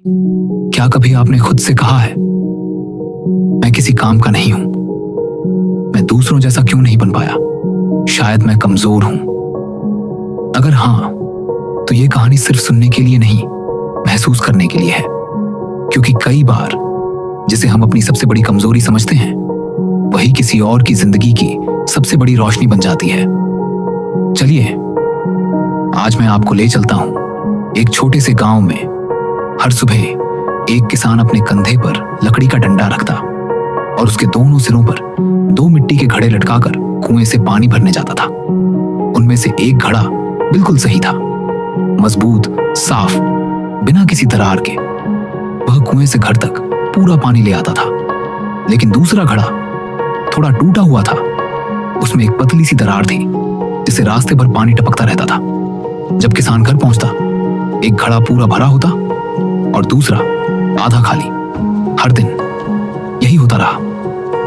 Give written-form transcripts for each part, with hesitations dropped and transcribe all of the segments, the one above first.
क्या कभी आपने खुद से कहा है, मैं किसी काम का नहीं हूं, मैं दूसरों जैसा क्यों नहीं बन पाया, शायद मैं कमजोर हूं? अगर हां, तो यह कहानी सिर्फ सुनने के लिए नहीं, महसूस करने के लिए है। क्योंकि कई बार जिसे हम अपनी सबसे बड़ी कमजोरी समझते हैं, वही किसी और की जिंदगी की सबसे बड़ी रोशनी बन जाती है। चलिए, आज मैं आपको ले चलता हूं एक छोटे से गांव में। हर सुबह एक किसान अपने कंधे पर लकड़ी का डंडा रखता और उसके दोनों सिरों पर 2 मिट्टी के घड़े लटकाकर कुएं से पानी भरने जाता था। उनमें से एक घड़ा बिल्कुल सही था, मजबूत, साफ, बिना किसी दरार के। वह कुएं से घर तक पूरा पानी ले आता था। लेकिन दूसरा घड़ा थोड़ा टूटा हुआ था। उसमें एक पतली सी दरार थी जिससे रास्ते भर पानी टपकता रहता था। जब किसान घर पहुंचता, एक घड़ा पूरा भरा होता और दूसरा आधा खाली। हर दिन यही होता रहा।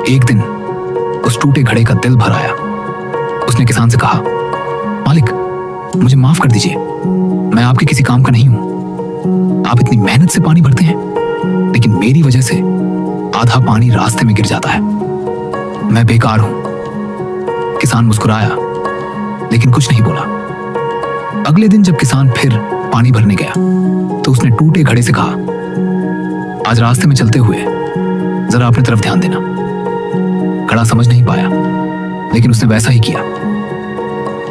एक दिन उस टूटे घड़े का दिल भर आया। उसने किसान से कहा, मालिक, मुझे माफ कर दीजिए, मैं आपके किसी काम का नहीं हूं। आप इतनी मेहनत से पानी भरते हैं, लेकिन मेरी वजह से आधा पानी रास्ते में गिर जाता है। मैं बेकार हूं। किसान मुस्कुराया, लेकिन कुछ नहीं बोला। अगले दिन जब किसान फिर पानी भरने गया, तो उसने टूटे घड़े से कहा, आज रास्ते में चलते हुए जरा अपनी तरफ ध्यान देना। घड़ा समझ नहीं पाया, लेकिन उसने वैसा ही किया।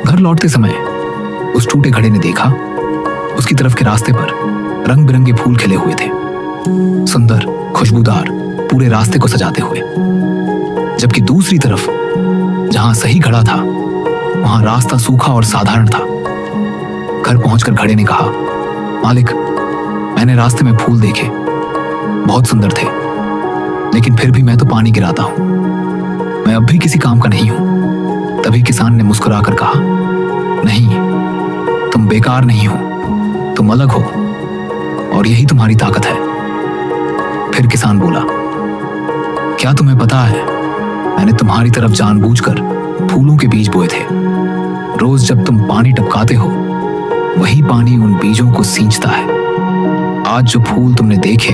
घर लौटते समय उस टूटे घड़े ने देखा, उसकी तरफ के रास्ते पर रंग बिरंगे फूल खिले हुए थे, सुंदर, खुशबूदार, पूरे रास्ते को सजाते हुए। जबकि दूसरी तरफ जहां सही घड़ा था, वहां रास्ता सूखा और साधारण था। घर पहुंचकर घड़े ने कहा, मालिक, मैंने रास्ते में फूल देखे, बहुत सुंदर थे, लेकिन फिर भी मैं तो पानी गिराता हूं। मैं अब भी किसी काम का नहीं हूं। तभी किसान ने मुस्कुराकर कहा, नहीं, तुम बेकार नहीं हो, तुम अलग हो, और यही तुम्हारी ताकत है। फिर किसान बोला, क्या तुम्हें पता है, मैंने तुम्हारी तरफ जानबूझकर फूलों के बीज बोए थे। रोज जब तुम पानी टपकाते हो, वही पानी उन बीजों को सींचता है। आज जो फूल तुमने देखे,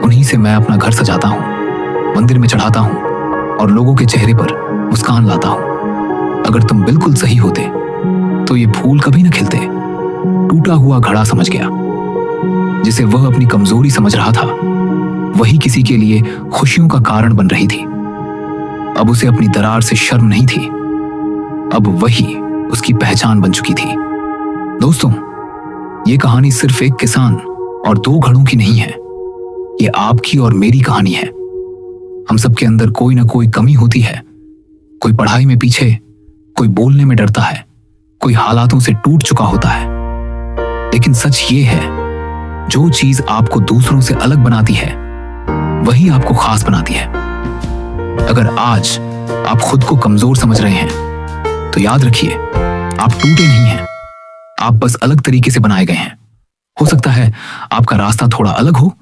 उन्हीं से मैं अपना घर सजाता हूं, मंदिर में चढ़ाता हूं और लोगों के चेहरे पर मुस्कान लाता हूं। अगर तुम बिल्कुल सही होते, तो ये फूल कभी न खिलते। टूटा हुआ घड़ा समझ गया। जिसे वह अपनी कमजोरी समझ रहा था, वही किसी के लिए खुशियों का कारण बन रही थी। अब उसे अपनी दरार से शर्म नहीं थी, अब वही उसकी पहचान बन चुकी थी। दोस्तों, ये कहानी सिर्फ एक किसान और 2 घड़ों की नहीं है। ये आपकी और मेरी कहानी है। हम सबके अंदर कोई ना कोई कमी होती है। कोई पढ़ाई में पीछे, कोई बोलने में डरता है, कोई हालातों से टूट चुका होता है। लेकिन सच ये है, जो चीज आपको दूसरों से अलग बनाती है, वही आपको खास बनाती है। अगर आज आप खुद को कमजोर समझ रहे हैं, तो याद रखिए, आप टूटे नहीं हैं, आप बस अलग तरीके से बनाए गए हैं। हो सकता है आपका रास्ता थोड़ा अलग हो,